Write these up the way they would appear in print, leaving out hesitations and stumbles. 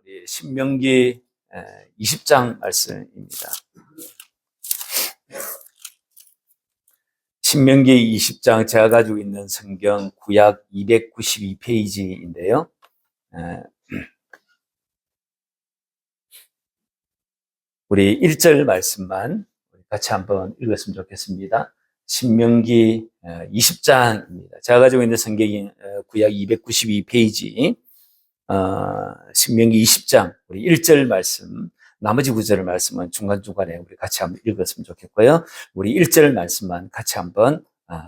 우리 신명기 20장 말씀입니다. 신명기 20장 제가 가지고 있는 성경 구약 292페이지인데요. 우리 1절 말씀만 같이 한번 읽었으면 좋겠습니다. 신명기 20장입니다. 제가 가지고 있는 성경이 구약 292페이지 신명기 20장 우리 1절 말씀, 나머지 9절 말씀은 중간중간에 우리 같이 한번 읽었으면 좋겠고요. 우리 1절 말씀만 같이 한번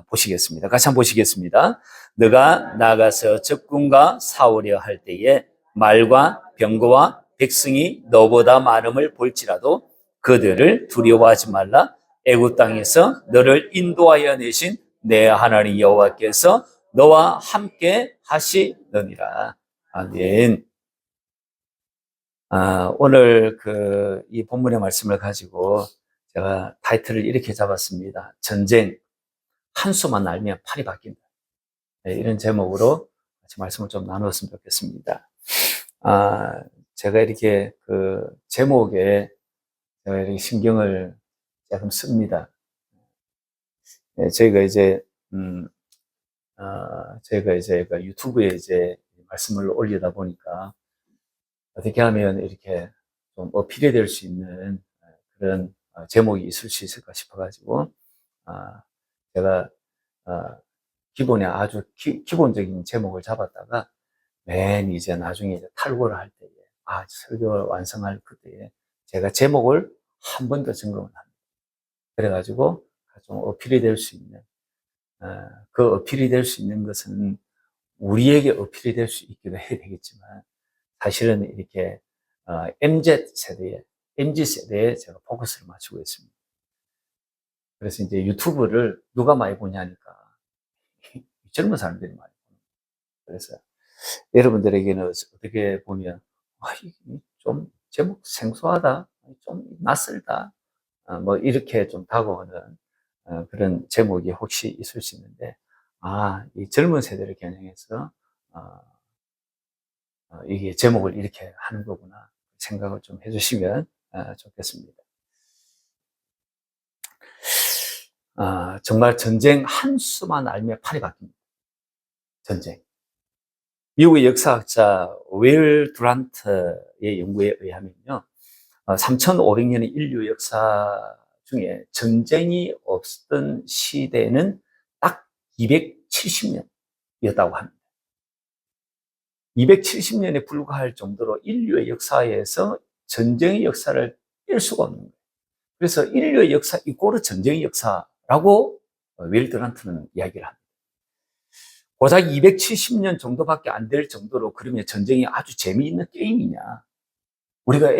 보시겠습니다. 같이 한번 보시겠습니다. 너가 나가서 적군과 싸우려 할 때에 말과 병거와 백성이 너보다 많음을 볼지라도 그들을 두려워하지 말라. 애굽 땅에서 너를 인도하여 내신 내 하나님 여호와께서 너와 함께 하시느니라. 아멘. 오늘 이 본문의 말씀을 가지고 제가 타이틀을 이렇게 잡았습니다. 전쟁, 한수만 알면 팔이 바뀐다. 이런 제목으로 같이 말씀을 좀 나누었으면 좋겠습니다. 제가 이렇게 제목에 제가 이렇게 신경을 조금 씁니다. 저희가 이제 유튜브에 이제 말씀을 올리다 보니까 어떻게 하면 이렇게 좀 어필이 될 수 있는 그런 제목이 있을 수 있을까 싶어가지고 제가 기본에 아주 기본적인 제목을 잡았다가 맨 이제 나중에 이제 탈고를 할 때에 설교를 완성할 그때에 제가 제목을 한 번 더 점검을 합니다. 그래가지고 좀 어필이 될 수 있는 그 어필이 될 수 있는 것은 우리에게 어필이 될 수 있기도 해야 되겠지만 사실은 이렇게 MZ 세대에 제가 포커스를 맞추고 있습니다. 그래서 이제 유튜브를 누가 많이 보냐니까 젊은 사람들이 많이 보는. 그래서 여러분들에게는 어떻게 보면 좀 제목 생소하다, 좀 낯설다, 뭐 이렇게 좀 다가오는 그런 제목이 혹시 있을 수 있는데 이 젊은 세대를 겨냥해서 이게 제목을 이렇게 하는 거구나 생각을 좀 해주시면 좋겠습니다. 정말 전쟁 한 수만 알면 팔이 바뀝니다. 전쟁. 미국의 역사학자 웰 두란트의 연구에 의하면요, 3,500년의 인류 역사 중에 전쟁이 없었던 시대는 딱 270년이었다고 합니다. 270년에 불과할 정도로 인류의 역사에서 전쟁의 역사를 뗄 수가 없는 거예요. 그래서 인류의 역사 이꼬르 전쟁의 역사라고 웰 두란트는 이야기를 합니다. 고작 270년 정도밖에 안 될 정도로 그러면 전쟁이 아주 재미있는 게임이냐. 우리가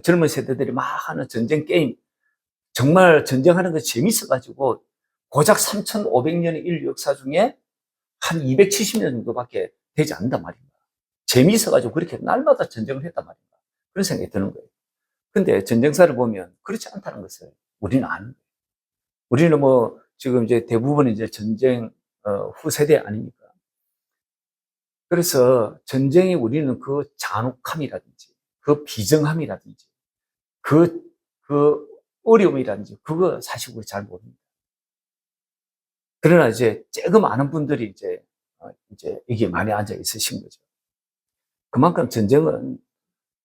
젊은 세대들이 막 하는 전쟁 게임, 정말 전쟁하는 거 재밌어가지고 고작 3,500년의 인류 역사 중에 한 270년 정도밖에 되지 않는단 말입니다. 재미있어가지고 그렇게 날마다 전쟁을 했단 말입니다. 그런 생각이 드는 거예요. 근데 전쟁사를 보면 그렇지 않다는 것을 우리는 아는 거예요. 우리는 지금 이제 대부분 이제 전쟁 후 세대 아닙니까? 그래서 전쟁이 우리는 그 잔혹함이라든지, 그 비정함이라든지, 그 어려움이라든지, 그거 사실 우리 잘 모릅니다. 그러나 이제 조금 아는 분들이 이제 이게 많이 앉아 있으신 거죠. 그만큼 전쟁은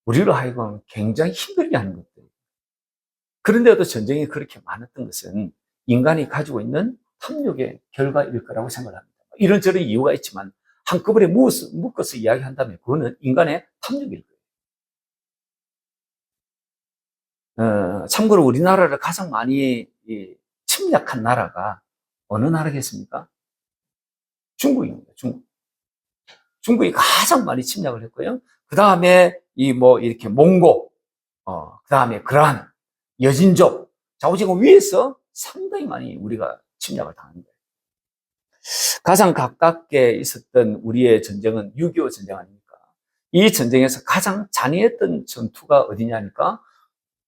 우리로 하여금 굉장히 힘들게 하는 것들이에요. 그런데도 전쟁이 그렇게 많았던 것은 인간이 가지고 있는 탐욕의 결과일 거라고 생각을 합니다. 이런저런 이유가 있지만 한꺼번에 묶어서 이야기한다면 그거는 인간의 탐욕일 거예요. 참고로 우리나라를 가장 많이 침략한 나라가 어느 나라겠습니까? 중국입니다. 중국이 가장 많이 침략을 했고요. 그 다음에 이렇게 몽고, 그 다음에 그란, 여진족, 좌우지구 위에서 상당히 많이 우리가 침략을 당한 거예요. 가장 가깝게 있었던 우리의 전쟁은 6.25 전쟁 아닙니까? 이 전쟁에서 가장 잔인했던 전투가 어디냐니까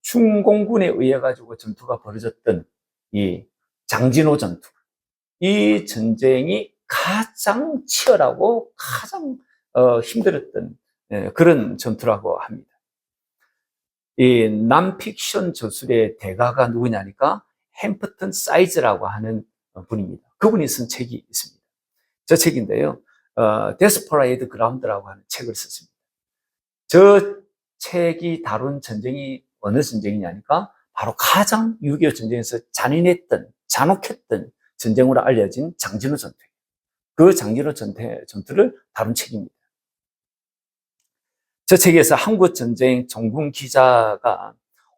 중공군에 의해 가지고 전투가 벌어졌던 이 장진호 전투. 이 전쟁이 가장 치열하고 가장 힘들었던 그런 전투라고 합니다. 이 남픽션 저술의 대가가 누구냐니까 햄프턴 사이즈라고 하는 분입니다. 그분이 쓴 책이 있습니다. 저 책인데요. 데스퍼레이트 그라운드라고 하는 책을 썼습니다. 저 책이 다룬 전쟁이 어느 전쟁이냐니까 바로 가장 6.25 전쟁에서 잔인했던, 잔혹했던 전쟁으로 알려진 장진호 전투. 그 장진호 전투를 다룬 책입니다. 저 책에서 한국전쟁 종군 기자가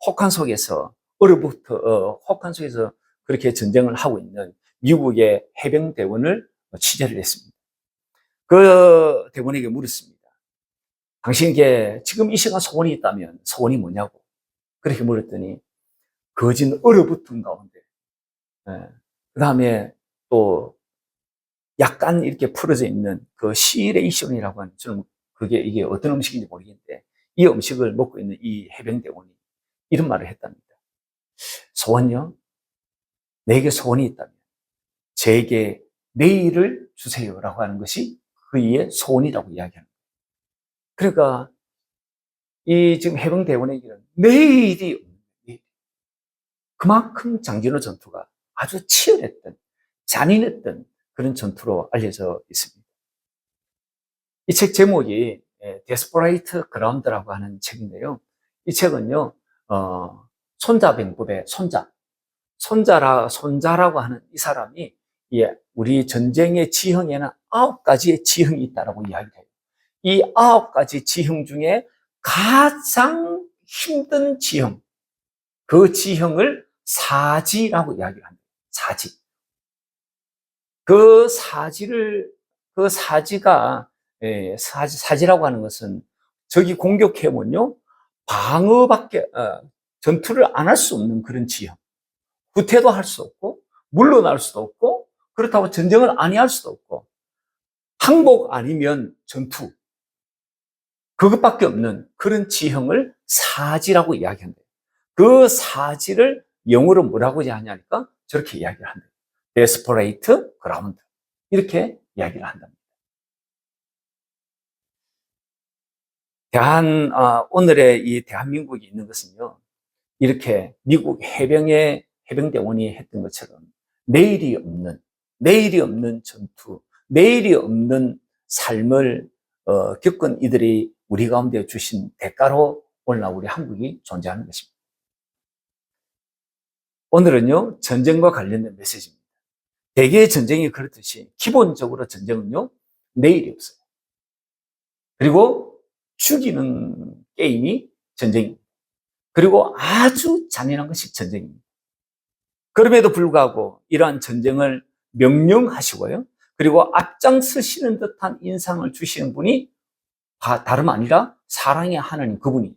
혹한 속에서 혹한 속에서 그렇게 전쟁을 하고 있는 미국의 해병대원을 취재를 했습니다. 그 대원에게 물었습니다. 당신에게 지금 이 시간 소원이 있다면 소원이 뭐냐고 그렇게 물었더니 거진 얼어붙은 가운데 그 다음에 또 약간 이렇게 풀어져 있는 그 시레이션이라고 하는 저는 이게 어떤 음식인지 모르겠는데 이 음식을 먹고 있는 이 해병대원이 이런 말을 했답니다. 소원요? 내게 소원이 있다면 제게 내일을 주세요라고 하는 것이 그의 소원이라고 이야기합니다. 그러니까 이 지금 해병대원에게는 내일이 그만큼 장진호 전투가 아주 치열했던, 잔인했던 그런 전투로 알려져 있습니다. 이 책 제목이 데스퍼레이트 그라운드라고 하는 책인데요. 이 책은요, 손자병법의 손자라고 하는 이 사람이 우리 전쟁의 지형에는 9가지의 지형이 있다라고 이야기를 해요. 이 9가지 지형 중에 가장 힘든 지형, 그 지형을 사지라고 이야기를 합니다. 사지. 그 사지가, 사지라고 하는 것은 적이 공격해오면요, 전투를 안 할 수 없는 그런 지형. 후퇴도 할 수 없고, 물러날 수도 없고, 그렇다고 전쟁을 아니할 수도 없고, 항복 아니면 전투. 그것밖에 없는 그런 지형을 사지라고 이야기한다. 그 사지를 영어로 뭐라고 하냐니까 저렇게 이야기를 한다. 데스퍼레이트 그라운드. 이렇게 이야기를 한답니다. 오늘의 이 대한민국이 있는 것은요, 이렇게 미국 해병대원이 했던 것처럼 내일이 없는 전투, 내일이 없는 삶을 겪은 이들이 우리 가운데 주신 대가로 오늘날 우리 한국이 존재하는 것입니다. 오늘은요, 전쟁과 관련된 메시지입니다. 대개의 전쟁이 그렇듯이 기본적으로 전쟁은요, 내일이 없어요. 그리고 죽이는 게임이 전쟁입니다. 그리고 아주 잔인한 것이 전쟁입니다. 그럼에도 불구하고 이러한 전쟁을 명령하시고요. 그리고 앞장서시는 듯한 인상을 주시는 분이 다름 아니라 사랑의 하나님 그분이.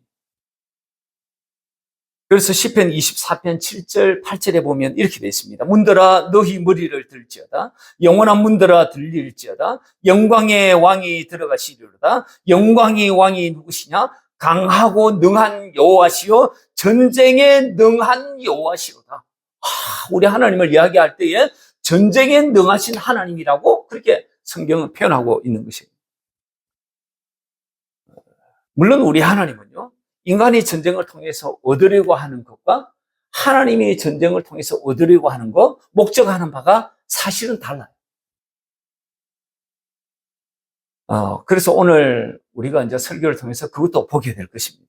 그래서 시편 24편 7절 8절에 보면 이렇게 되어 있습니다. 문들아 너희 머리를 들지어다. 영원한 문들아 들릴지어다. 영광의 왕이 들어가시리로다. 영광의 왕이 누구시냐? 강하고 능한 여호와시요 전쟁에 능한 여호와시로다. 우리 하나님을 이야기할 때에 전쟁에 능하신 하나님이라고 그렇게 성경은 표현하고 있는 것입니다. 물론 우리 하나님은요, 인간이 전쟁을 통해서 얻으려고 하는 것과 하나님이 전쟁을 통해서 얻으려고 하는 것, 목적하는 바가 사실은 달라요. 그래서 오늘 우리가 이제 설교를 통해서 그것도 보게 될 것입니다.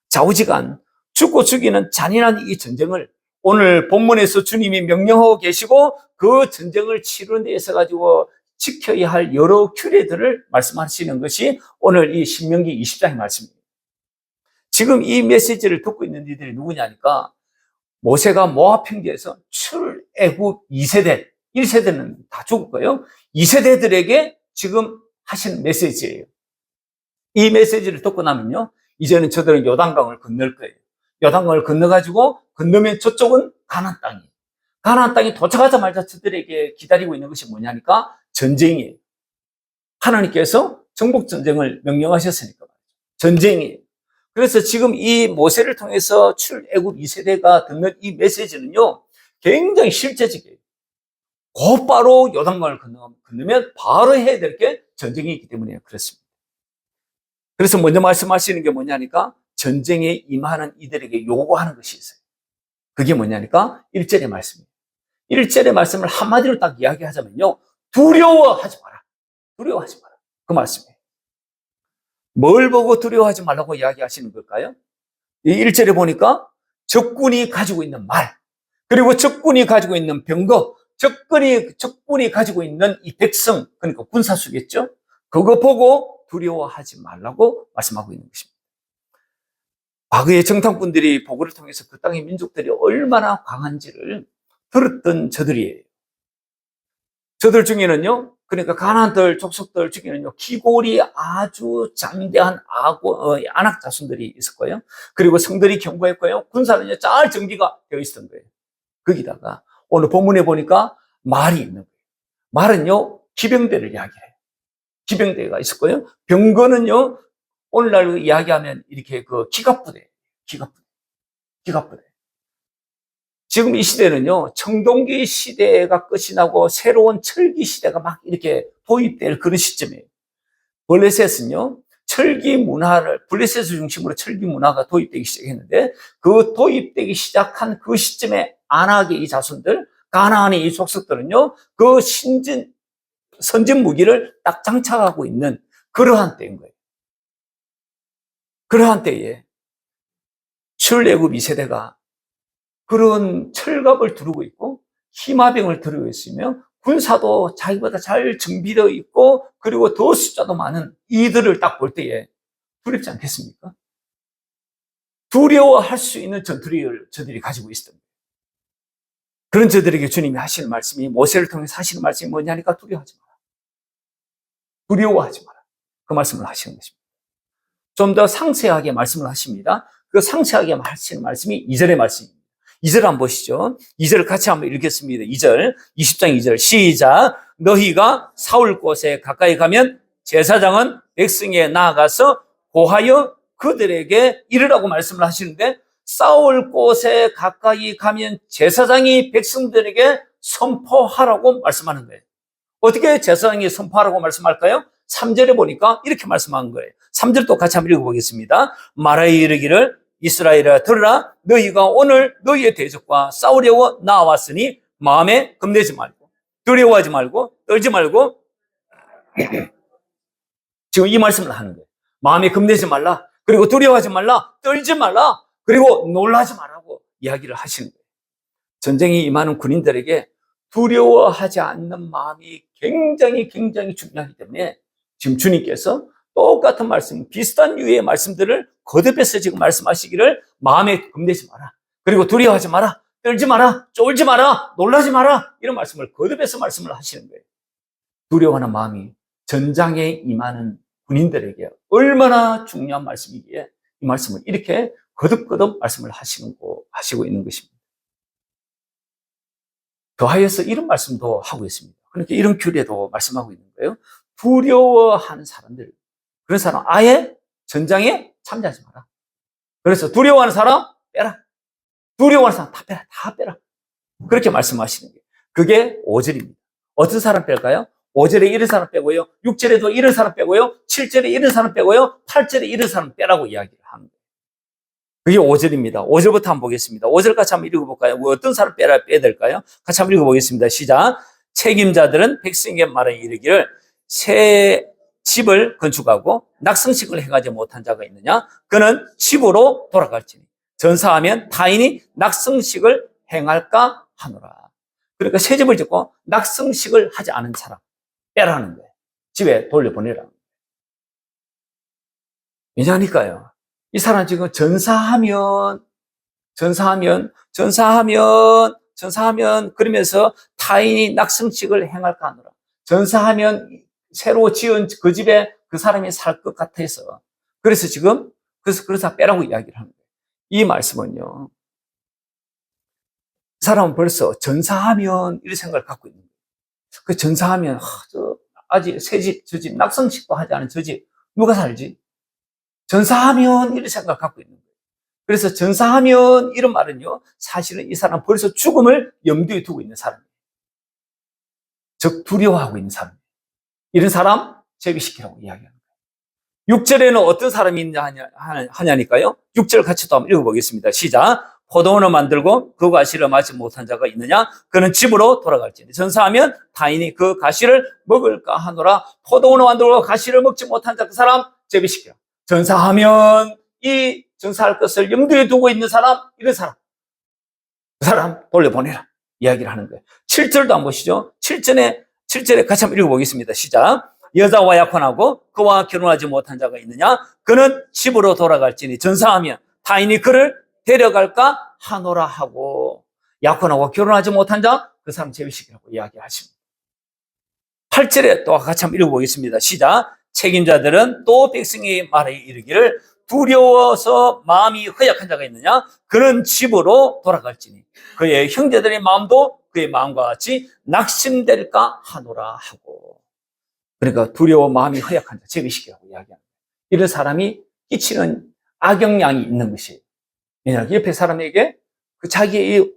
좌우지간 죽고 죽이는 잔인한 이 전쟁을 오늘 본문에서 주님이 명령하고 계시고 그 전쟁을 치르는 데 있어 가지고 지켜야 할 여러 규례들을 말씀하시는 것이 오늘 이 신명기 20장의 말씀입니다. 지금 이 메시지를 듣고 있는 이들이 누구냐니까 모세가 모압 평지에서 출애굽 2세대, 1세대는 다 죽었고요. 2세대들에게 지금 하신 메시지예요. 이 메시지를 듣고 나면요, 이제는 저들은 요단강을 건널 거예요. 요단강을 건너가지고 건너면 저쪽은 가나안 땅이에요. 가나안 땅에 도착하자마자 저들에게 기다리고 있는 것이 뭐냐니까 전쟁이에요. 하나님께서 정복전쟁을 명령하셨으니까 전쟁이에요. 그래서 지금 이 모세를 통해서 출애굽 2세대가 듣는 이 메시지는요, 굉장히 실제적이에요. 곧바로 요단강을 건너면 바로 해야 될 게 전쟁이 있기 때문에 그렇습니다. 그래서 먼저 말씀하시는 게 뭐냐니까 전쟁에 임하는 이들에게 요구하는 것이 있어요. 그게 뭐냐니까 1절의 말씀이에요. 1절의 말씀을 한마디로 딱 이야기하자면요. 두려워하지 마라. 두려워하지 마라. 그 말씀이에요. 뭘 보고 두려워하지 말라고 이야기하시는 걸까요? 이 1절에 보니까 적군이 가지고 있는 말, 그리고 적군이 가지고 있는 병거, 적군이 가지고 있는 이 백성, 그러니까 군사수겠죠? 그거 보고 두려워하지 말라고 말씀하고 있는 것입니다. 과거의 정탐꾼들이 보고를 통해서 그 땅의 민족들이 얼마나 강한지를 들었던 저들이에요. 저들 중에는요, 그러니까 가나안 들 족속들 중에는요, 기골이 아주 장대한 안악 자손들이 있을 거예요. 그리고 성들이 견고했고요, 군사는요 잘 정비가 되어 있었던 거예요. 거기다가 오늘 본문에 보니까 말이 있는 거예요. 말은요 기병대를 이야기해요. 기병대가 있을 거예요. 병거는요 오늘날 이야기하면 이렇게 그 기갑부대. 지금 이 시대는요, 청동기 시대가 끝이 나고 새로운 철기 시대가 막 이렇게 도입될 그런 시점이에요. 블레셋은요, 블레셋을 중심으로 철기 문화가 도입되기 시작했는데, 그 도입되기 시작한 그 시점에 안악의 이 자손들, 가나안의 이 족속들은요, 그 선진 무기를 딱 장착하고 있는 그러한 때인 거예요. 그러한 때에 출애굽 2세대가 그런 철갑을 두르고 있고 힘화병을 두르고 있으며 군사도 자기보다 잘 정비되어 있고 그리고 더 숫자도 많은 이들을 딱 볼 때에 두렵지 않겠습니까? 두려워할 수 있는 전투력을 저들이 가지고 있었던 거예요. 그런 저들에게 주님이 하시는 말씀이, 모세를 통해서 하시는 말씀이 뭐냐니까 두려워하지 마라. 두려워하지 마라. 그 말씀을 하시는 것입니다. 좀 더 상세하게 말씀을 하십니다. 그 상세하게 하시는 말씀이 2절의 말씀입니다. 2절 한번 보시죠. 2절을 같이 한번 읽겠습니다. 2절, 20장 2절 시작. 너희가 사울 곳에 가까이 가면 제사장은 백성에 나아가서 고하여 그들에게 이르라고 말씀을 하시는데, 사울 곳에 가까이 가면 제사장이 백성들에게 선포하라고 말씀하는 거예요. 어떻게 제사장이 선포하라고 말씀할까요? 3절에 보니까 이렇게 말씀한 거예요. 3절도 같이 한번 읽어보겠습니다. 말하여 이르기를 이스라엘아 들으라. 너희가 오늘 너희의 대적과 싸우려고 나왔으니 마음에 겁내지 말고 두려워하지 말고 떨지 말고 지금 이 말씀을 하는 거예요. 마음에 겁내지 말라. 그리고 두려워하지 말라. 떨지 말라. 그리고 놀라지 말라고 이야기를 하시는 거예요. 전쟁이 임하는 군인들에게 두려워하지 않는 마음이 굉장히 중요하기 때문에 지금 주님께서 똑같은 말씀, 비슷한 유의 말씀들을 거듭해서 지금 말씀하시기를 마음에 겁내지 마라. 그리고 두려워하지 마라. 떨지 마라. 쫄지 마라. 놀라지 마라. 이런 말씀을 거듭해서 말씀을 하시는 거예요. 두려워하는 마음이 전장에 임하는 군인들에게 얼마나 중요한 말씀이기에 이 말씀을 이렇게 거듭 말씀을 하시고 있는 것입니다. 더하여서 이런 말씀도 하고 있습니다. 그러니까 이런 규례도 말씀하고 있는 거예요. 두려워하는 사람들, 그런 사람 아예 전장에 참여하지 마라. 그래서 두려워하는 사람 빼라. 두려워하는 사람 다 빼라. 그렇게 말씀하시는 거예요. 그게 5절입니다. 어떤 사람 뺄까요? 5절에 이런 사람 빼고요. 6절에도 이런 사람 빼고요. 7절에 이런 사람 빼고요. 8절에 이런 사람 빼라고 이야기를 하는 거예요. 그게 5절입니다. 5절부터 한번 보겠습니다. 5절 같이 한번 읽어볼까요? 어떤 사람 빼야 될까요? 같이 한번 읽어보겠습니다. 시작. 책임자들은 백성에게 말하여 이르기를 새 집을 건축하고 낙성식을 행하지 못한 자가 있느냐? 그는 집으로 돌아갈지니 전사하면 타인이 낙성식을 행할까 하노라. 그러니까 새 집을 짓고 낙성식을 하지 않은 사람 빼라는 거예요. 집에 돌려보내라는 거예요. 왜냐하니까요, 이 사람 지금 전사하면 그러면서 타인이 낙성식을 행할까 하노라. 전사하면 새로 지은 그 집에 그 사람이 살 것 같아서 그래서 그래서 빼라고 이야기를 하는 거예요. 이 말씀은요, 사람은 벌써 전사하면 이런 생각을 갖고 있는 거예요. 그 전사하면 아직 새 집, 저 집, 낙성식도 하지 않은 저 집 누가 살지? 전사하면 이런 생각을 갖고 있는 거예요. 그래서 전사하면 이런 말은요, 사실은 이 사람은 벌써 죽음을 염두에 두고 있는 사람이에요. 즉 두려워하고 있는 사람이에요. 이런 사람 제비시키라고 이야기하는 거예요. 6절에는 어떤 사람이 하냐니까요. 6절 같이 또 한번 읽어보겠습니다. 시작. 포도원을 만들고 그 가시를 마지 못한 자가 있느냐? 그는 집으로 돌아갈지니 전사하면 타인이 그 가시를 먹을까 하노라. 포도원을 만들고 가시를 먹지 못한 자 그 사람 제비시켜. 전사하면 이 전사할 것을 염두에 두고 있는 사람, 이런 사람, 그 사람 돌려보내라 이야기를 하는 거예요. 7절도 한번 보시죠. 7절에 같이 한번 읽어보겠습니다. 시작. 여자와 약혼하고 그와 결혼하지 못한 자가 있느냐? 그는 집으로 돌아갈지니 전사하면 타인이 그를 데려갈까 하노라 하고, 약혼하고 결혼하지 못한 자 그 사람 제비시키라고 이야기하십니다. 8절에 또 같이 한번 읽어보겠습니다. 시작. 책임자들은 또 백성이 말해 이르기를 두려워서 마음이 허약한 자가 있느냐? 그는 집으로 돌아갈지니 그의 형제들의 마음도 그의 마음과 같이 낙심될까 하노라 하고. 그러니까 두려워 마음이 허약한 자 제비시키라고 이야기합니다. 이런 사람이 끼치는 악영향이 있는 것이에요. 왜냐하면 옆에 사람에게 그 자기의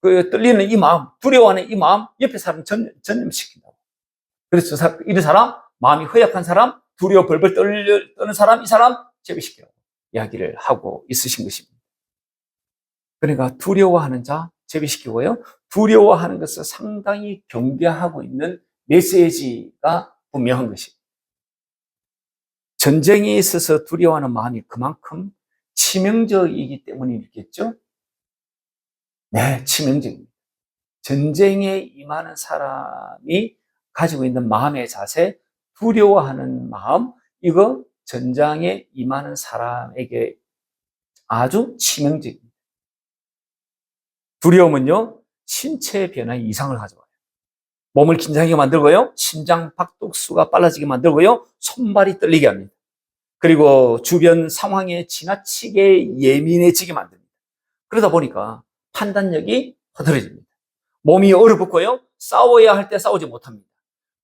그 떨리는 이 마음, 두려워하는 이 마음, 옆에 사람 전염시킨다고. 그래서 이런 사람, 마음이 허약한 사람, 두려워 벌벌 떠는 사람, 이 사람 제비시키라고 이야기를 하고 있으신 것입니다. 그러니까 두려워하는 자 제비시키고요. 두려워하는 것을 상당히 경계하고 있는 메시지가 분명한 것입니다. 전쟁에 있어서 두려워하는 마음이 그만큼 치명적이기 때문이겠죠? 네, 치명적입니다. 전쟁에 임하는 사람이 가지고 있는 마음의 자세, 두려워하는 마음, 이거 전장에 임하는 사람에게 아주 치명적입니다. 두려움은요, 신체 변화에 이상을 가져와요. 몸을 긴장하게 만들고요, 심장 박동수가 빨라지게 만들고요, 손발이 떨리게 합니다. 그리고 주변 상황에 지나치게 예민해지게 만듭니다. 그러다 보니까 판단력이 흐트러집니다. 몸이 얼어붙고요, 싸워야 할 때 싸우지 못합니다.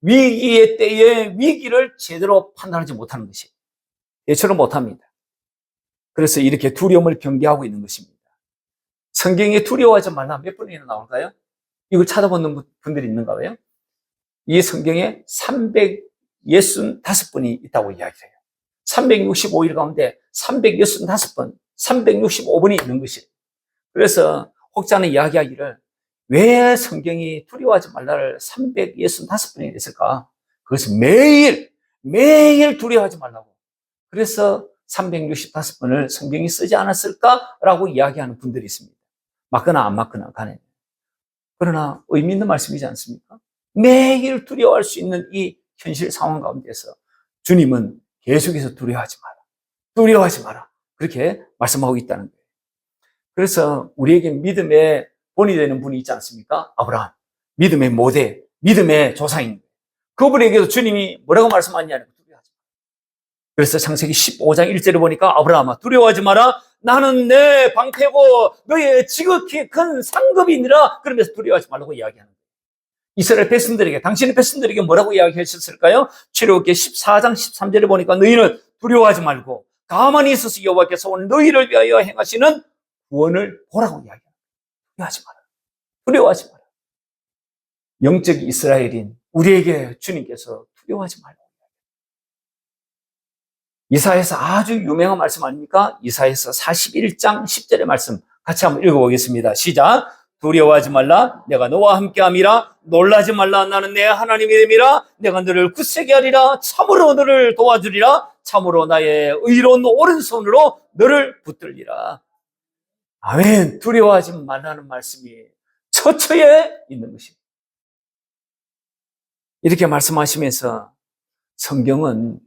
위기의 때에 위기를 제대로 판단하지 못하는 것이 예처럼 못합니다. 그래서 이렇게 두려움을 경계하고 있는 것입니다. 성경에 두려워하지 말라 몇 번이나 나올까요? 이걸 찾아보는 분들이 있는가 봐요. 이 성경에 365번이 있다고 이야기해요. 365일 가운데 365번, 365번이 있는 것이에요. 그래서 혹자는 이야기하기를 왜 성경이 두려워하지 말라를 365번이 했을까? 그것은 매일 두려워하지 말라고. 그래서 365번을 성경이 쓰지 않았을까라고 이야기하는 분들이 있습니다. 맞거나 안 맞거나 간에. 그러나 의미 있는 말씀이지 않습니까? 매일 두려워할 수 있는 이 현실 상황 가운데서 주님은 계속해서 두려워하지 마라. 그렇게 말씀하고 있다는 거예요. 그래서 우리에게 믿음의 본이 되는 분이 있지 않습니까? 아브라함. 믿음의 모대, 믿음의 조상인 거예요. 그분에게도 주님이 뭐라고 말씀하냐면 두려워하지 마라. 그래서 창세기 15장 1절에 보니까 아브라함아 두려워하지 마라. 나는 내 방패고 너의 지극히 큰 상급이니라. 그러면서 두려워하지 말라고 이야기하는 거예요. 이스라엘 백성들에게, 당신의 백성들에게 뭐라고 이야기하셨을까요? 출애굽기 14장 13절에 보니까 너희는 두려워하지 말고 가만히 있어서 여호와께서 오늘 너희를 위하여 행하시는 구원을 보라고 이야기합니다. 두려워하지 마라. 영적 이스라엘인 우리에게 주님께서 두려워하지 말라고 이야기합니다. 이사야서 아주 유명한 말씀 아닙니까? 이사야서 41장 10절의 말씀 같이 한번 읽어보겠습니다. 시작. 두려워하지 말라. 내가 너와 함께함이라. 놀라지 말라. 나는 내 하나님이 됨이라. 내가 너를 굳세게 하리라. 참으로 너를 도와주리라. 참으로 나의 의로운 오른손으로 너를 붙들리라. 아멘. 두려워하지 말라는 말씀이 처처에 있는 것입니다. 이렇게 말씀하시면서 성경은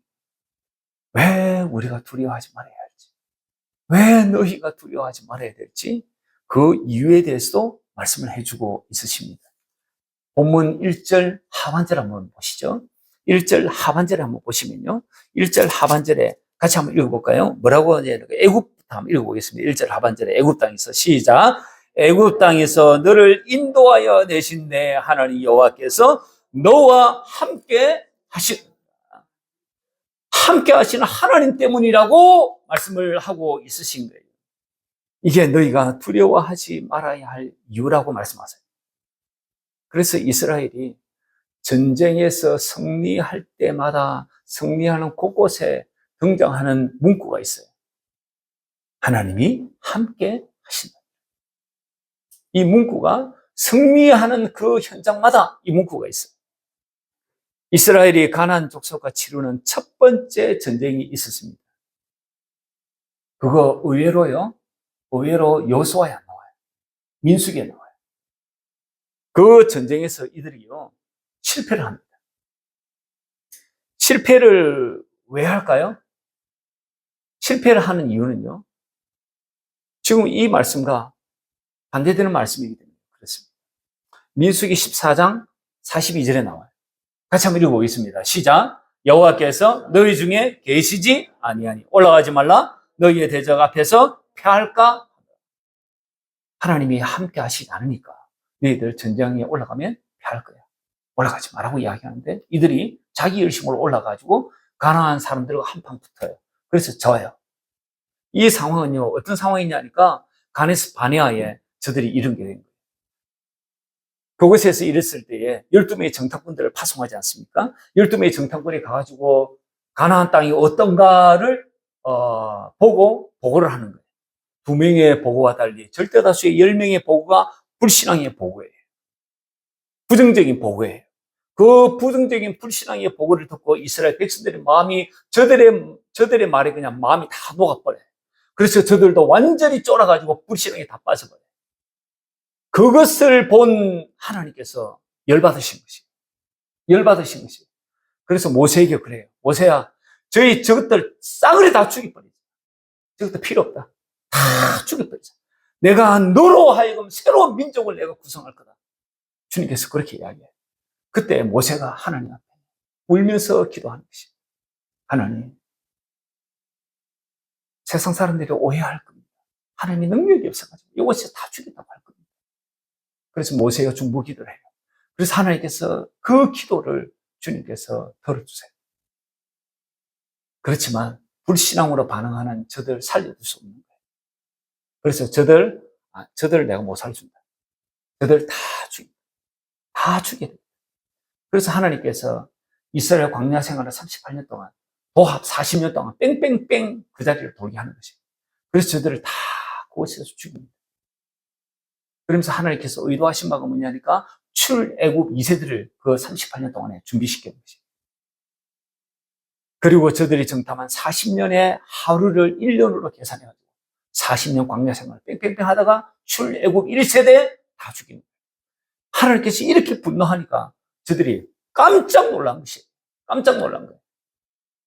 왜 우리가 두려워하지 말아야 할지, 왜 너희가 두려워하지 말아야 될지 그 이유에 대해서도 말씀을 해주고 있으십니다. 본문 1절 하반절 한번 보시죠. 1절 하반절에 한번 보시면요. 1절 하반절에 같이 한번 읽어볼까요? 뭐라고 하냐면 애굽부터 한번 읽어보겠습니다. 1절 하반절에 애굽 땅에서 시작. 애굽 땅에서 너를 인도하여 내신 내 하나님 여호와께서 너와 함께 하시는 하나님 때문이라고 말씀을 하고 있으신 거예요. 이게 너희가 두려워하지 말아야 할 이유라고 말씀하세요. 그래서 이스라엘이 전쟁에서 승리할 때마다 승리하는 곳곳에 등장하는 문구가 있어요. 하나님이 함께 하신다. 이 문구가 승리하는 그 현장마다 이 문구가 있어요. 이스라엘이 가나안 족속과 치르는 첫 번째 전쟁이 있었습니다. 그거 의외로 여호수아에 안 나와요. 민수기에 나와요. 그 전쟁에서 이들이요 실패를 합니다. 실패를 왜 할까요? 실패를 하는 이유는요, 지금 이 말씀과 반대되는 말씀이기 때문에 그렇습니다. 민수기 14장 42절에 나와요. 같이 한번 읽어보겠습니다. 시작. 여호와께서 너희 중에 계시지 아니하니 올라가지 말라. 너희의 대적 앞에서 패할까? 하나님이 함께 하시지 않으니까 너희들 전쟁에 올라가면 패할 거야. 올라가지 말라고 이야기하는데 이들이 자기 열심으로 올라가지고 가나안 사람들과 한판 붙어요. 그래서 져요. 이 상황은요 어떤 상황이냐니까 가네스 바네아에 저들이 이런 게 된 거예요. 그곳에서 이랬을 때에 12명의 정탐꾼들을 파송하지 않습니까? 12명의 정탐꾼이 가가지고 가나안 땅이 어떤가를 보고 보고를 하는 거예요. 2명의 보고와 달리 절대 다수의 10명의 보고가 불신앙의 보고예요. 부정적인 보고예요. 그 부정적인 불신앙의 보고를 듣고 이스라엘 백성들의 마음이 저들의 말에 그냥 마음이 다 녹아버려요. 그래서 저들도 완전히 쫄아가지고 불신앙에 다 빠져버려요. 그것을 본 하나님께서 열받으신 것이에요. 열받으신 것이에요. 그래서 모세에게 그래요. 모세야, 저것들 싸그리 다 죽여버리자. 저것도 필요 없다. 다 죽여버리자. 내가 너로 하여금 새로운 민족을 내가 구성할 거다. 주님께서 그렇게 이야기해요. 그때 모세가 하나님 앞에 울면서 기도하는 것이에요. 하나님, 세상 사람들이 오해할 겁니다. 하나님이 능력이 없어가지고 이것이 다 죽였다고 할 겁니다. 그래서 모세가 중보기도를 해요. 그래서 하나님께서 그 기도를 주님께서 들어주세요. 그렇지만 불신앙으로 반응하는 저들 살려줄 수 없는 거예요. 그래서 저들 내가 못 살준다. 저들 다 죽여야 돼요. 그래서 하나님께서 이스라엘 광야 생활을 38년 동안 도합 40년 동안 뺑뺑뺑 그 자리를 돌게 하는 것이에요. 그래서 저들을 다 그곳에서 죽입니다. 그러면서 하나님께서 의도하신 바가 뭐냐니까 출애굽 2세들을 그 38년 동안에 준비시키는 것이에요. 그리고 저들이 정탐한 40년의 하루를 1년으로 계산해가지고 40년 광야 생활을 뺑뺑뺑 하다가 출애굽 1세대 다 죽입니다. 하나님께서 이렇게 분노하니까 저들이 깜짝 놀란 것이에요. 깜짝 놀란 거예요.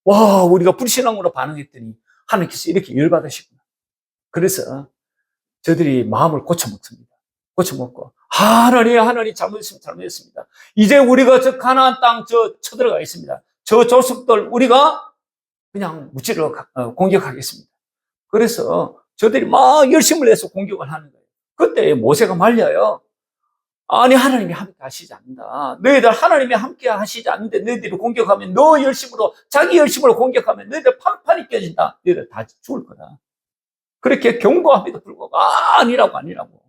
와, 우리가 불신앙으로 반응했더니 하나님께서 이렇게 열받으시구나. 그래서 저들이 마음을 고쳐먹습니다. 고쳐먹고 하나님 잘못했습니다. 이제 우리가 저 가나안 땅 쳐들어가 있습니다. 저 족속들 우리가 그냥 무찌르러 공격하겠습니다. 그래서 저들이 막 열심을 내서 공격을 하는 거예요. 그때 모세가 말려요. 아니, 하나님이 함께 하시지 않는다. 너희들 하나님이 함께 하시지 않는데 너희들이 공격하면 자기 열심으로 공격하면 너희들 판판이 깨진다. 너희들 다 죽을 거다. 그렇게 경고함에도 불구하고 아니라고.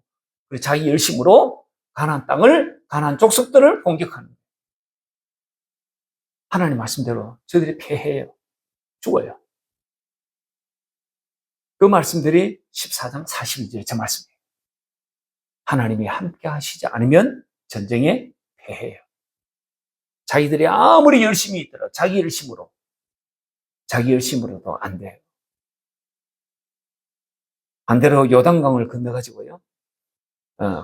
그래서 자기 열심으로 가나안 족속들을 공격하는 거예요. 하나님 말씀대로 저들이 패해요. 죽어요. 그 말씀들이 14장 42절의 저 말씀이에요. 하나님이 함께 하시지 않으면 전쟁에 패해요. 자기들이 아무리 열심히 있더라도 자기 열심으로도 안 돼요. 반대로 요단강을 건너가지고요,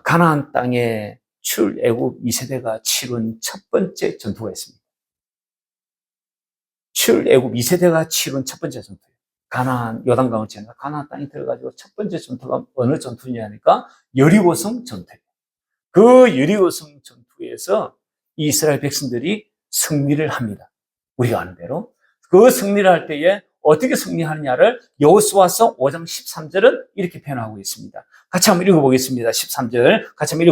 가나안 땅에 출애굽 2세대가 치룬 첫 번째 전투가 있습니다. 출애굽 2세대가 치룬 첫 번째 전투예요. 요단강을 지나가 가나안 땅에 들어가지고 첫 번째 전투가 어느 전투냐니까 여리고성 전투예요. 그 여리고성 전투에서 이스라엘 백성들이 승리를 합니다. 우리가 아는 대로. 그 승리를 할 때에 어떻게 승리하느냐를 여호수아서 5장 13절은 이렇게 표현하고 있습니다. 같이 한번 읽어보겠습니다. 13절 같이 한번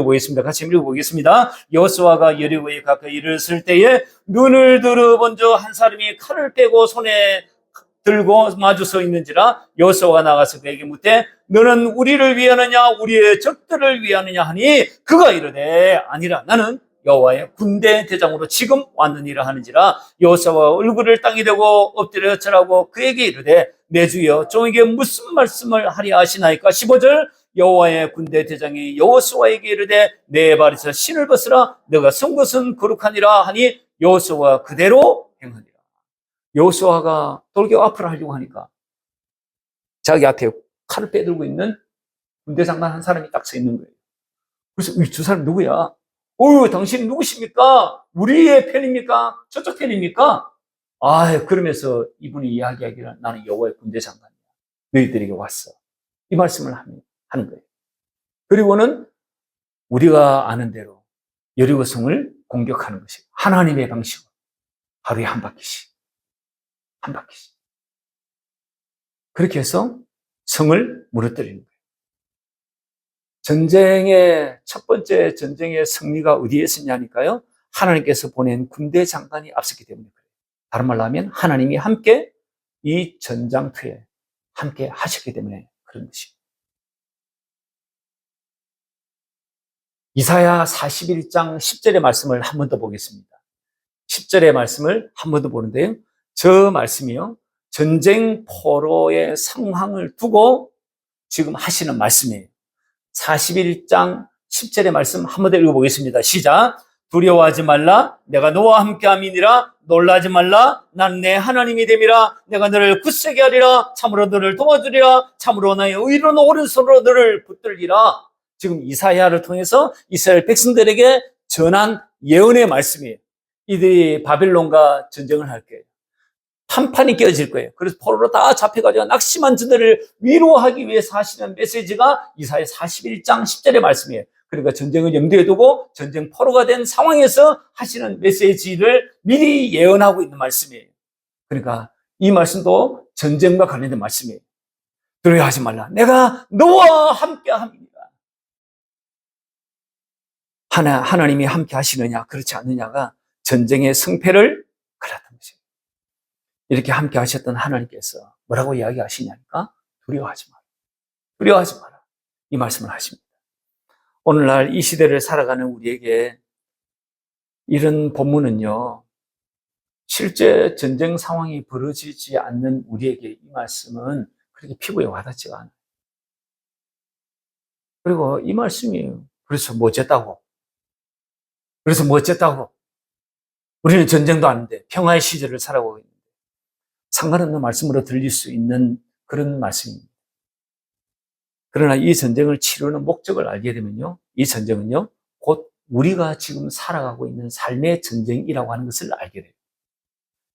읽어보겠습니다. 여호수아가 여리고에 가까이 이르렀을 때에 눈을 들어본 저 한 사람이 칼을 빼고 손에 들고 마주 서 있는지라 여호수아가 나가서 그에게 묻되 너는 우리를 위하느냐 우리의 적들을 위하느냐 하니 그가 이르되 아니라 나는 여호와의 군대 대장으로 지금 왔느니라 하는지라. 여호수아가 얼굴을 땅에 대고 엎드려 절하고 그에게 이르되 내 주여 종에게 무슨 말씀을 하려 하시나이까. 15절 여호와의 군대 대장이 여호수아에게 이르되 내 발에서 신을 벗으라 너가 선 것은 거룩하니라 하니 여호수아가 그대로 행하니라. 여호수아가 돌격 앞으로 하려고 하니까 자기 앞에 칼을 빼들고 있는 군대 장관 한 사람이 딱 서 있는 거예요. 그래서 이 두 사람 누구야? 당신 누구십니까? 우리의 편입니까? 저쪽 편입니까? 그러면서 이분이 이야기하기를 나는 여호와의 군대 장관이야. 너희들에게 왔어. 이 말씀을 하는 거예요. 그리고는 우리가 아는 대로 여리고성을 공격하는 것이 하나님의 방식으로 하루에 한 바퀴씩. 그렇게 해서 성을 무너뜨리는 거예요. 전쟁의 첫 번째 전쟁의 승리가 어디에 있었냐니까요. 하나님께서 보낸 군대 장관이 앞섰기 때문에 그래요. 다른 말로 하면 하나님이 함께 이 전장터에 함께 하셨기 때문에 그런 것이에요. 이사야 41장 10절의 말씀을 한 번 더 보겠습니다. 10절의 말씀을 한 번 더 보는데요. 저 말씀이요. 전쟁 포로의 상황을 두고 지금 하시는 말씀이에요. 41장 10절의 말씀 한 번 더 읽어보겠습니다. 시작. 두려워하지 말라. 내가 너와 함께함이니라. 놀라지 말라. 난 내 하나님이 됨이라. 내가 너를 굳세게 하리라. 참으로 너를 도와주리라. 참으로 나의 의로운 오른손으로 너를 붙들리라. 지금 이사야를 통해서 이스라엘 백성들에게 전한 예언의 말씀이에요. 이들이 바벨론과 전쟁을 할 거예요. 판판이 깨어질 거예요. 그래서 포로로 다 잡혀가지고 낙심한 저들을 위로하기 위해서 하시는 메시지가 이사야 41장 10절의 말씀이에요. 그러니까 전쟁을 염두에 두고 전쟁 포로가 된 상황에서 하시는 메시지를 미리 예언하고 있는 말씀이에요. 그러니까 이 말씀도 전쟁과 관련된 말씀이에요. 두려워하지 말라. 내가 너와 함께 합니다. 하나님이 함께 하시느냐 그렇지 않느냐가 전쟁의 승패를 갈랐던 것이에요. 이렇게 함께 하셨던 하나님께서 뭐라고 이야기하시냐니까 두려워하지 마라. 두려워하지 마라. 이 말씀을 하십니다. 오늘날 이 시대를 살아가는 우리에게 이런 본문은요. 실제 전쟁 상황이 벌어지지 않는 우리에게 이 말씀은 그렇게 피부에 와닿지가 않아요. 그리고 이 말씀이 그래서 뭐 어쨌다고? 우리는 전쟁도 아닌데 평화의 시절을 살아가고 있는데 상관없는 말씀으로 들릴 수 있는 그런 말씀입니다. 그러나 이 전쟁을 치르는 목적을 알게 되면요. 이 전쟁은요. 곧 우리가 지금 살아가고 있는 삶의 전쟁이라고 하는 것을 알게 돼요.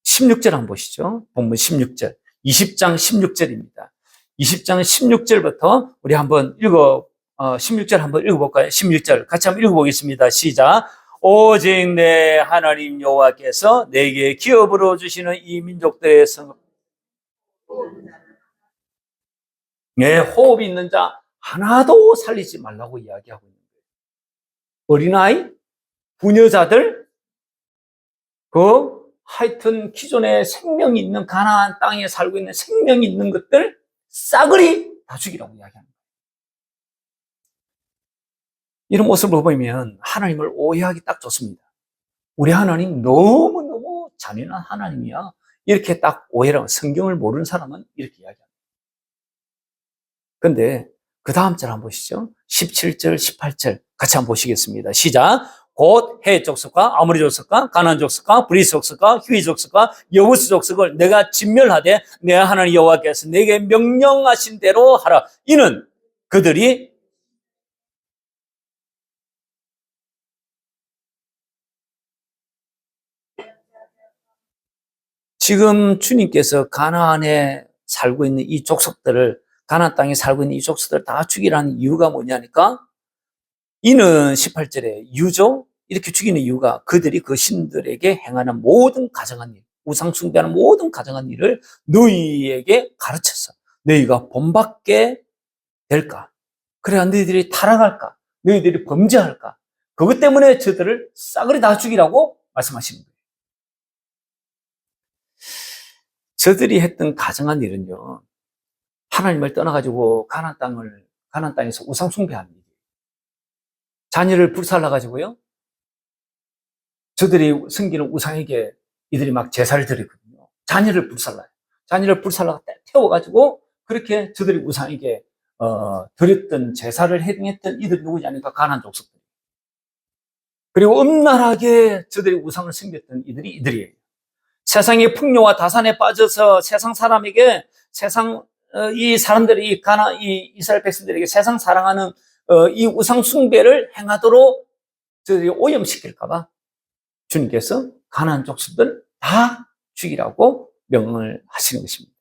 16절 한번 보시죠. 본문 16절. 20장 16절입니다. 20장 16절부터 우리 한번 16절 한번 읽어볼까요? 16절 같이 한번 읽어보겠습니다. 시작. 오직 내 하나님 여호와께서 내게 기업으로 주시는 이 민족들의 성읍 내 호흡이 있는 자 하나도 살리지 말라고 이야기하고 있는 거예요. 어린아이, 부녀자들, 하여튼 기존에 생명이 있는 가나안 땅에 살고 있는 생명이 있는 것들 싸그리 다 죽이라고 이야기합니다. 이런 모습을 보면 하나님을 오해하기 딱 좋습니다. 우리 하나님 너무너무 잔인한 하나님이야. 이렇게 딱 오해라고 성경을 모르는 사람은 이렇게 이야기합니다. 그런데 그 다음 절 한번 보시죠. 17절, 18절 같이 한번 보시겠습니다. 시작. 곧 헷 족속과 아모리 족속과 가나안 족속과 브리스 족속과 휴이 족속과 여부스 족속을 내가 진멸하되 내 하나님 여호와께서 내게 명령하신 대로 하라. 이는 그들이 지금 주님께서 가나안에 살고 있는 이 족속들을 가나안 땅에 살고 있는 이 족속들을 다 죽이라는 이유가 뭐냐니까 이는 18절에 유죠. 이렇게 죽이는 이유가 그들이 그 신들에게 행하는 모든 가정한 일, 우상 숭배하는 모든 가정한 일을 너희에게 가르쳤어. 너희가 본받게 될까? 그래야 너희들이 타락할까? 너희들이 범죄할까? 그것 때문에 저들을 싸그리 다 죽이라고 말씀하시는 거예요. 저들이 했던 가정한 일은요. 하나님을 떠나가지고 가나안 땅에서 우상 숭배하는 일이에요. 자녀를 불살라가지고요. 저들이 섬기는 우상에게 이들이 막 제사를 드리거든요. 자녀를 불살라요. 자녀를 불살라가 태워가지고 그렇게 저들이 우상에게 드렸던 제사를 행했던 이들이 누구냐 하니까 가나안 족속들. 그리고 음란하게 저들이 우상을 섬겼던 이들이에요. 세상의 풍요와 다산에 빠져서 세상 사람에게 이 사람들이 이 이스라엘 백성들에게 세상 사랑하는 이 우상 숭배를 행하도록 저들이 오염시킬까봐 주님께서 가나안 족속들 다 죽이라고 명을 하시는 것입니다.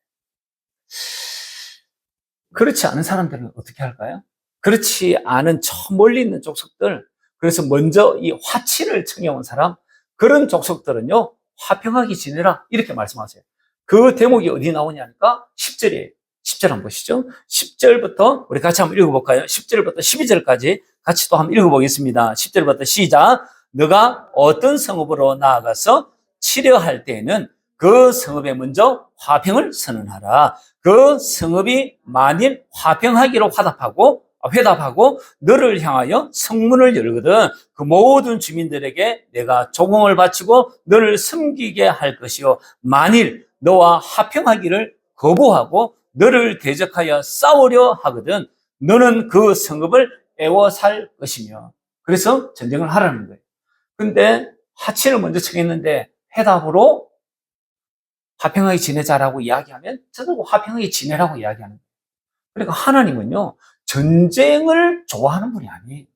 그렇지 않은 사람들은 어떻게 할까요? 그렇지 않은 저 멀리 있는 족속들, 그래서 먼저 이 화친을 청해온 사람, 그런 족속들은요, 화평하게 지내라 이렇게 말씀하세요. 그 대목이 어디 나오냐니까 10절이에요. 10절 한번 보시죠. 10절부터 우리 같이 한번 읽어볼까요? 10절부터 12절까지 같이 또 한번 읽어보겠습니다. 10절부터 시작. 너가 어떤 성읍으로 나아가서 치려할 때에는 그 성읍에 먼저 화평을 선언하라. 그 성읍이 만일 화평하기로 회답하고 너를 향하여 성문을 열거든 그 모든 주민들에게 내가 조공을 바치고 너를 섬기게 할 것이요 만일 너와 화평하기를 거부하고 너를 대적하여 싸우려 하거든 너는 그 성읍을 애워살 것이며. 그래서 전쟁을 하라는 거예요. 근데 화친을 먼저 청했는데 회답으로 화평하게 지내자라고 이야기하면 저도 화평하게 지내라고 이야기하는 거예요. 그러니까 하나님은요, 전쟁을 좋아하는 분이 아니에요.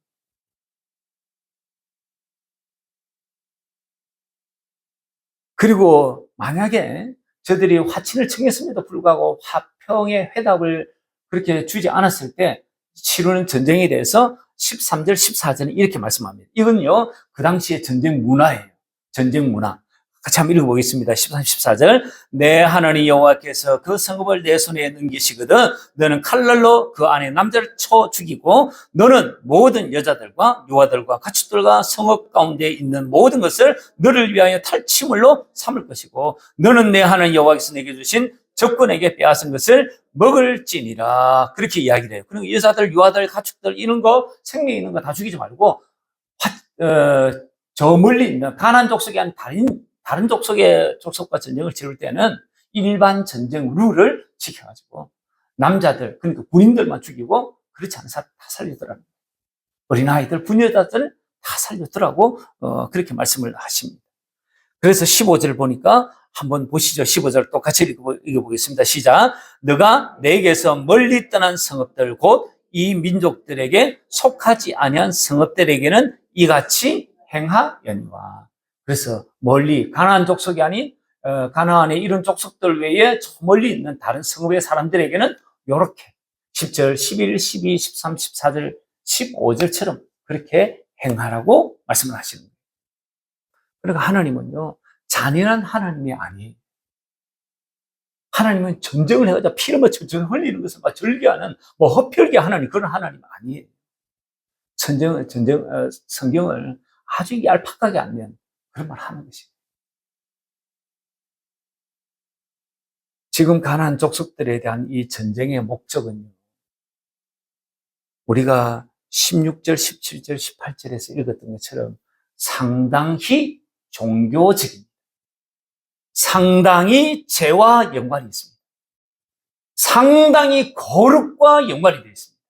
그리고 만약에 저들이 화친을 청했음에도 불구하고 화평의 회답을 그렇게 주지 않았을 때 치르는 전쟁에 대해서 13절, 14절은 이렇게 말씀합니다. 이건요, 그 당시의 전쟁 문화예요. 전쟁 문화. 같이 한번 읽어보겠습니다. 13, 14절. 내 하나님 여호와께서 그 성읍을 내 손에 넘기시거든 너는 칼날로 그 안에 남자를 쳐 죽이고 너는 모든 여자들과 유아들과 가축들과 성읍 가운데 있는 모든 것을 너를 위하여 탈취물로 삼을 것이고 너는 내 하나님 여호와께서 내게 주신 적군에게 빼앗은 것을 먹을지니라. 그렇게 이야기를 해요. 그리고 여자들, 유아들, 가축들 이런 거 생명 있는 거 다 죽이지 말고 저 멀리 있는 가나안 족속이 아닌 다른 족속과 전쟁을 치를 때는 일반 전쟁 룰을 지켜가지고 남자들, 그러니까 군인들만 죽이고 그렇지 않은 사람 다 살리더라고요. 어린아이들, 부녀자들 다 살렸더라고 그렇게 말씀을 하십니다. 그래서 15절 보니까 한번 보시죠. 15절 또 같이 읽어보겠습니다. 시작. 너가 내게서 멀리 떠난 성읍들 곧 이 민족들에게 속하지 아니한 성읍들에게는 이같이 행하여니와. 그래서 멀리 가나안 족속이 아닌 가나안의 이런 족속들 외에 저 멀리 있는 다른 성읍의 사람들에게는 이렇게 10절, 11, 12, 13, 14절, 15절처럼 그렇게 행하라고 말씀을 하시는 거예요. 그러니까 하나님은요, 잔인한 하나님이 아니에요. 하나님은 전쟁을 해가지고 피를 막 전쟁을 흘리는 것을 막 절개하는 헛혈기 하나님, 그런 하나님 아니에요. 성경을 아주 얄팍하게 알면 그런 말 하는 것이에요. 지금 가나안 족속들에 대한 이 전쟁의 목적은요, 우리가 16절, 17절, 18절에서 읽었던 것처럼 상당히 종교적입니다. 상당히 죄와 연관이 있습니다. 상당히 거룩과 연관이 되어 있습니다.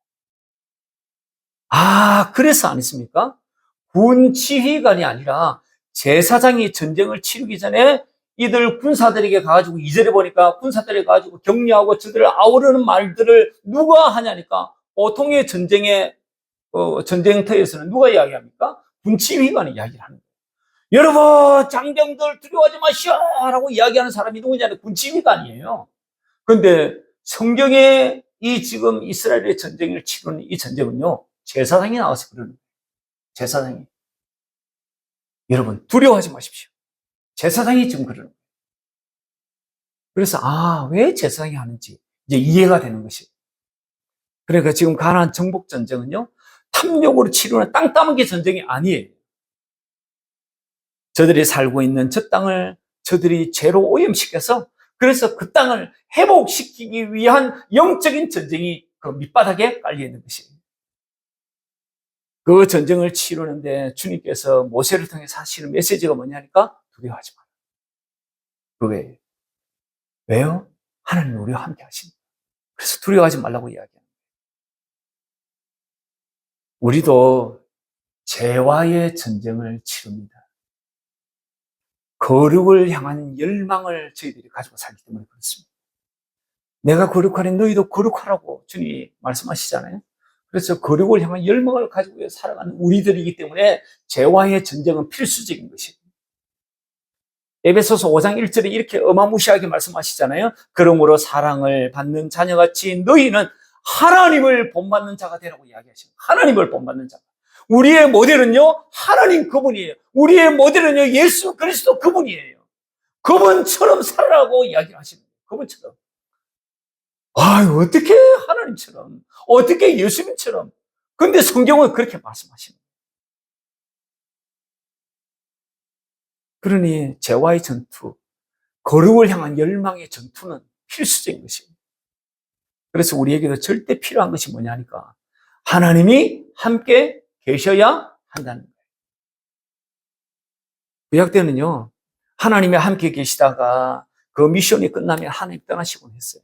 그래서 아니십니까? 군 지휘관이 아니라 제사장이 전쟁을 치르기 전에 이들 군사들에게 가가지고 2절에 보니까 군사들에게 가가지고 격려하고 저들을 아우르는 말들을 누가 하냐니까 보통의 전쟁터에서는 누가 이야기합니까? 군 지휘관이 이야기를 하는 거예요. 여러분, 장병들 두려워하지 마시오! 라고 이야기하는 사람이 누구냐면 군 지휘관이에요. 그런데 성경에 이 지금 이스라엘의 전쟁을 치르는 이 전쟁은요, 제사장이 나와서 그러는 거예요. 제사장이. 여러분, 두려워하지 마십시오. 제사장이 지금 그러는 거예요. 그래서, 왜 제사장이 하는지 이제 이해가 되는 것이에요. 그러니까 지금 가나안 정복 전쟁은요, 탐욕으로 치르는 땅 따먹기 전쟁이 아니에요. 저들이 살고 있는 저 땅을 저들이 죄로 오염시켜서 그래서 그 땅을 회복시키기 위한 영적인 전쟁이 그 밑바닥에 깔려 있는 것이에요. 그 전쟁을 치르는데 주님께서 모세를 통해 하시는 메시지가 뭐냐니까 두려워하지 마라. 그게 왜요? 하나님이 우리와 함께 하십니다. 그래서 두려워하지 말라고 이야기합니다. 우리도 죄와의 전쟁을 치릅니다. 거룩을 향한 열망을 저희들이 가지고 살기 때문에 그렇습니다. 내가 거룩하니 너희도 거룩하라고 주님이 말씀하시잖아요. 그래서 거룩을 향한 열망을 가지고 살아가는 우리들이기 때문에 죄와의 전쟁은 필수적인 것이에요. 에베소서 5장 1절에 이렇게 어마무시하게 말씀하시잖아요. 그러므로 사랑을 받는 자녀같이 너희는 하나님을 본받는 자가 되라고 이야기하십니다. 하나님을 본받는 자. 우리의 모델은요, 하나님 그분이에요. 우리의 모델은요, 예수 그리스도 그분이에요. 그분처럼 살아라고 이야기하십니다. 그분처럼. 어떻게 하나님처럼, 어떻게 예수님처럼. 근데 성경은 그렇게 말씀하십니다. 그러니 죄와의 전투, 거룩을 향한 열망의 전투는 필수적인 것입니다. 그래서 우리에게도 절대 필요한 것이 뭐냐니까 하나님이 함께 계셔야 한다는 거예요. 구약 때는요, 하나님이 함께 계시다가 그 미션이 끝나면 하나님 떠나시곤 했어요.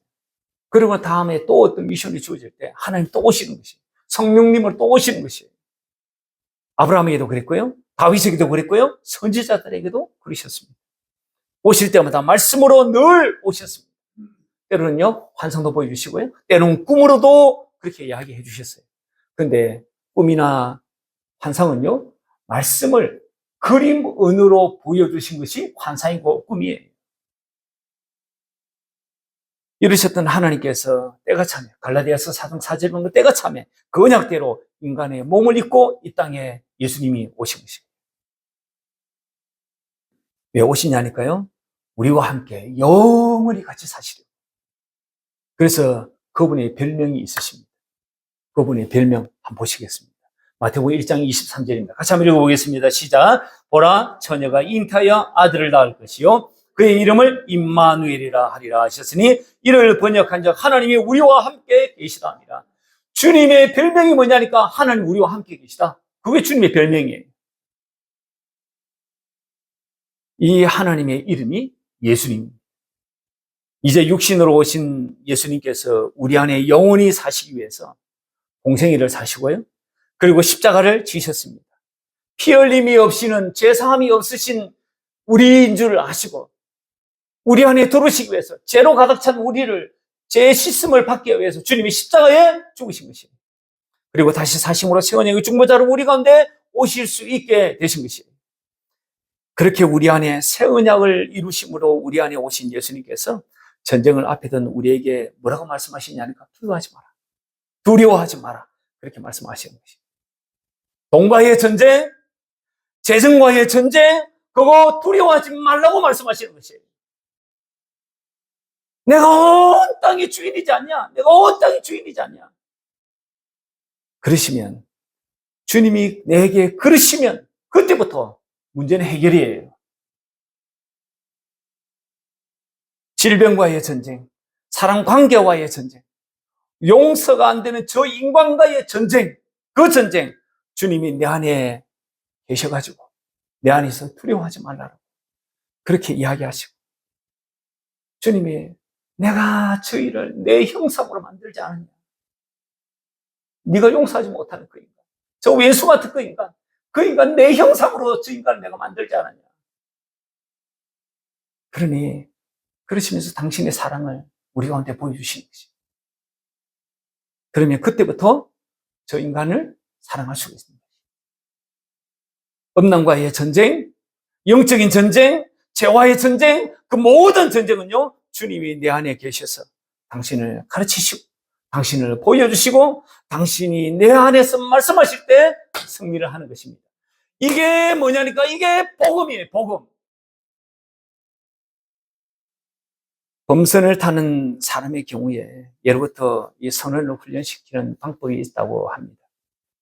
그리고 다음에 또 어떤 미션이 주어질 때 하나님 또 오시는 것이에요. 성령님을 또 오시는 것이에요. 아브라함에게도 그랬고요. 다윗에게도 그랬고요. 선지자들에게도 그러셨습니다. 오실 때마다 말씀으로 늘 오셨습니다. 때로는요, 환상도 보여주시고요. 때로는 꿈으로도 그렇게 이야기해 주셨어요. 그런데 꿈이나 환상은요, 말씀을 그림 은으로 보여주신 것이 환상이고 꿈이에요. 이르셨던 하나님께서 때가 차면, 갈라디아서 4장 4절에 보면 때가 차면 그 언약대로 인간의 몸을 입고 이 땅에 예수님이 오신 것입니다. 왜 오시냐니까요? 우리와 함께 영원히 같이 사시려고. 그래서 그분의 별명이 있으십니다. 그분의 별명 한번 보시겠습니다. 마태복음 1장 23절입니다. 같이 한번 읽어보겠습니다. 시작. 보라, 처녀가 잉타하여 아들을 낳을 것이요 그의 이름을 임마누엘이라 하리라 하셨으니 이를 번역한 적 하나님이 우리와 함께 계시다 합니다. 주님의 별명이 뭐냐니까 하나님 우리와 함께 계시다. 그게 주님의 별명이에요. 이 하나님의 이름이 예수님입니다. 이제 육신으로 오신 예수님께서 우리 안에 영원히 사시기 위해서 공생애를 사시고요. 그리고 십자가를 지셨습니다. 피 흘림이 없이는 죄사함이 없으신 우리인 줄 아시고 우리 안에 들어오시기 위해서 죄로 가득 찬 우리를 죄의 씻음을 받기 위해서 주님이 십자가에 죽으신 것입니다. 그리고 다시 사심으로 세원의 중보자로 우리 가운데 오실 수 있게 되신 것이에요. 그렇게 우리 안에 새 언약을 이루심으로 우리 안에 오신 예수님께서 전쟁을 앞에 둔 우리에게 뭐라고 말씀하시냐니까 두려워하지 마라. 두려워하지 마라. 그렇게 말씀하시는 것입니다. 돈과의 전쟁, 재정과의 전쟁, 그거 두려워하지 말라고 말씀하시는 것이에요. 내가 온 땅의 주인이지 않냐? 내가 온 땅의 주인이지 않냐? 그러시면, 주님이 내게 그러시면, 그때부터 문제는 해결이에요. 질병과의 전쟁, 사람 관계와의 전쟁, 용서가 안 되는 저 인간과의 전쟁, 그 전쟁, 주님이 내 안에 계셔가지고, 내 안에서 두려워하지 말라고. 그렇게 이야기하시고, 주님이 내가 저희를 내 형상으로 만들지 않았냐. 네가 용서하지 못하는 그 인간, 저 왼수 같은 그 인간 내 형상으로 저 인간을 내가 만들지 않았냐. 그러니 그러시면서 당신의 사랑을 우리 가운데 보여주시는 것이. 그러면 그때부터 저 인간을 사랑할 수가 있습니다. 음란과의 전쟁, 영적인 전쟁, 죄와의 전쟁, 그 모든 전쟁은요, 주님이 내 안에 계셔서 당신을 가르치시고, 당신을 보여주시고, 당신이 내 안에서 말씀하실 때 승리를 하는 것입니다. 이게 뭐냐니까 이게 복음이에요, 복음. 범선을 타는 사람의 경우에 예로부터 이 선원을 훈련시키는 방법이 있다고 합니다.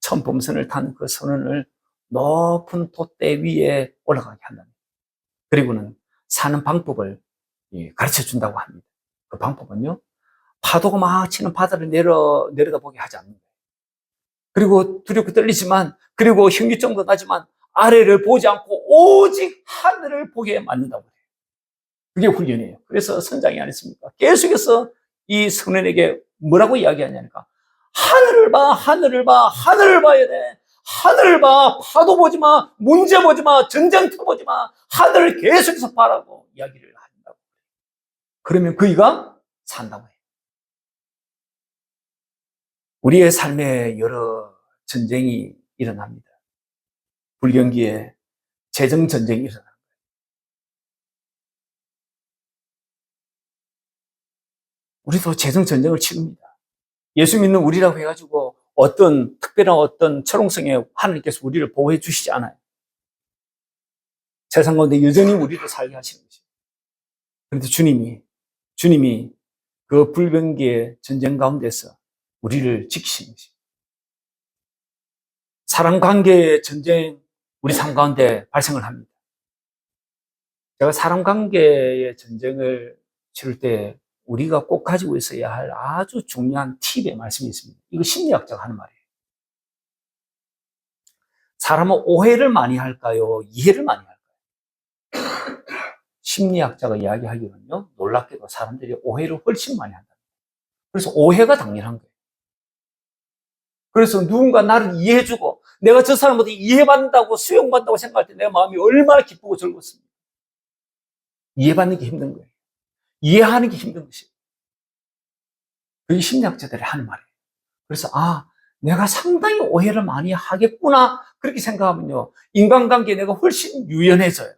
처음 범선을 타는 그 선원을 높은 돛대 위에 올라가게 한답니다. 그리고는 사는 방법을 가르쳐 준다고 합니다. 그 방법은요, 파도가 막 치는 바다를 내려다보게 하지 않는다. 그리고 두렵고 떨리지만, 그리고 현기증도 나지만 아래를 보지 않고 오직 하늘을 보게 만든다고 해요. 그게 훈련이에요. 그래서 선장이 아니었습니까? 계속해서 이 선원에게 뭐라고 이야기하냐니까, 하늘을 봐, 하늘을 봐, 하늘을 봐야 돼. 하늘을 봐, 파도 보지 마, 문제 보지 마, 전쟁터 보지 마, 하늘을 계속해서 봐라고 이야기를 한다고. 그러면 그이가 산다고 해요. 우리의 삶에 여러 전쟁이 일어납니다. 불경기에 재정 전쟁이 일어납니다. 우리도 재정 전쟁을 치릅니다. 예수 믿는 우리라고 해가지고 어떤 특별한 어떤 철옹성에 하나님께서 우리를 보호해 주시지 않아요. 세상 가운데 여전히 우리를 살게 하시는 것이에요. 그런데 주님이 그 불경기의 전쟁 가운데서 우리를 지키시는 것이에요. 사람 관계의 전쟁, 우리 삶 가운데 발생을 합니다. 제가 사람 관계의 전쟁을 치를 때 우리가 꼭 가지고 있어야 할 아주 중요한 팁의 말씀이 있습니다. 이거 심리학자가 하는 말이에요. 사람은 오해를 많이 할까요? 이해를 많이 할까요? 심리학자가 이야기하기로는요, 놀랍게도 사람들이 오해를 훨씬 많이 한다. 그래서 오해가 당연한 거예요. 그래서 누군가 나를 이해해주고 내가 저 사람보다 이해받는다고 수용받는다고 생각할 때 내 마음이 얼마나 기쁘고 즐겁습니까? 이해받는 게 힘든 거예요. 이해하는 게 힘든 것이에요. 그게 심리학자들이 하는 말이에요. 그래서 내가 상당히 오해를 많이 하겠구나 그렇게 생각하면요, 인간관계에 내가 훨씬 유연해져요.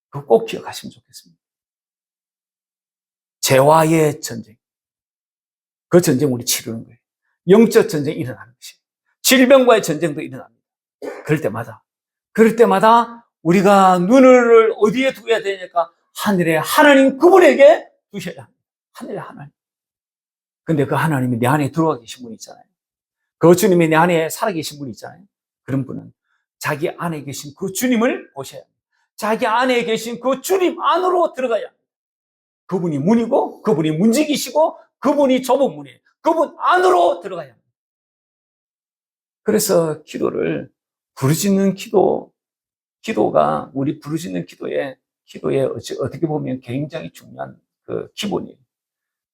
그거 꼭 기억하시면 좋겠습니다. 재화의 전쟁, 그 전쟁 우리 치르는 거예요. 영적 전쟁이 일어나는 것이에요. 질병과의 전쟁도 일어납니다. 그럴 때마다 우리가 눈을 어디에 두어야 되니까 하늘에 하나님 그분에게 두셔야 합니다. 하늘에 하나님. 근데 그 하나님이 내 안에 들어와 계신 분이 있잖아요. 그 주님이 내 안에 살아계신 분이 있잖아요. 그런 분은 자기 안에 계신 그 주님을 보셔야 합니다. 자기 안에 계신 그 주님 안으로 들어가야 합니다. 그분이 문이고, 그분이 문지기시고, 그분이 좁은 문이에요. 그분 안으로 들어가야 합니다. 그래서 기도를 부르짖는 기도가 우리 부르짖는 기도에 어떻게 보면 굉장히 중요한 그 기본이에요.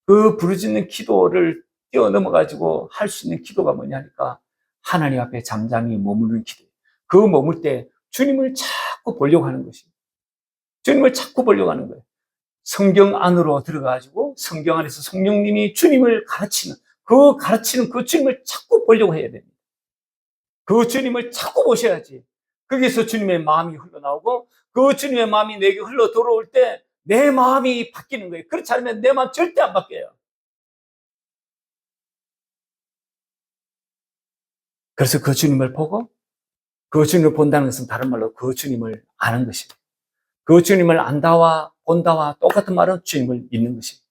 그 부르짖는 기도를 뛰어넘어가지고 할 수 있는 기도가 뭐냐니까 하나님 앞에 잠잠히 머무르는 기도예요. 그 머물 때 주님을 자꾸 보려고 하는 것이에요. 주님을 자꾸 보려고 하는 거예요. 성경 안으로 들어가가지고 성경 안에서 성령님이 주님을 가르치는 그 주님을 자꾸 보려고 해야 됩니다. 그 주님을 자꾸 보셔야지. 거기서 주님의 마음이 흘러나오고 그 주님의 마음이 내게 흘러 들어올 때 내 마음이 바뀌는 거예요. 그렇지 않으면 내 마음 절대 안 바뀌어요. 그래서 그 주님을 보고 그 주님을 본다는 것은 다른 말로 그 주님을 아는 것입니다. 그 주님을 안다와 본다와 똑같은 말은 주님을 믿는 것입니다.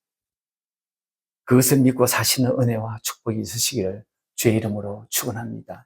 그것을 믿고 사시는 은혜와 축복이 있으시기를 주의 이름으로 축원합니다.